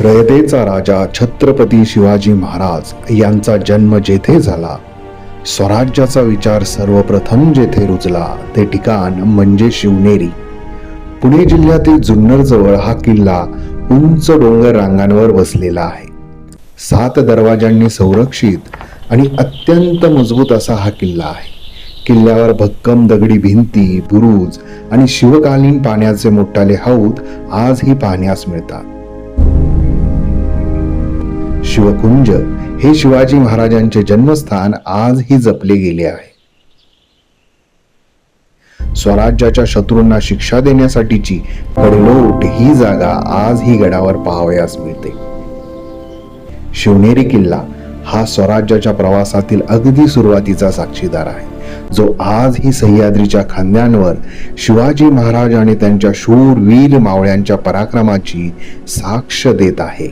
रयतेचा राजा छत्रपती शिवाजी महाराज यांचा जन्म जेथे झाला, स्वराज्याचा विचार सर्वप्रथम जेथे रुजला ते ठिकाण म्हणजे शिवनेरी. पुणे जिल्ह्यातील जुन्नर जवळ हा किल्ला उंच डोंगर रांगांवर बसलेला आहे. 7 दरवाजांनी संरक्षित आणि अत्यंत मजबूत असा हा किल्ला आहे. किल्ल्यावर भक्कम दगडी भिंती, बुरुज आणि शिवकालीन पाण्याचे मोठाले हौद आजही पाहण्यास मिळतात. शिवकुंज हे शिवाजी महाराजांचे जन्मस्थान आजही जपले गेले आहे. स्वराज्याच्या शत्रूंना शिक्षा देण्यासाठीची कडलोट ही जागा आजही गडावर पाहावयास मिळते. शिवनेरी किल्ला हा स्वराज्याच्या प्रवासातील अगदी सुरुवातीचा साक्षीदार आहे, जो आजही सह्याद्रीच्या खांद्यांवर शिवाजी महाराज आणि त्यांच्या शूरवीर मावळ्यांच्या पराक्रमाची साक्ष देत आहे.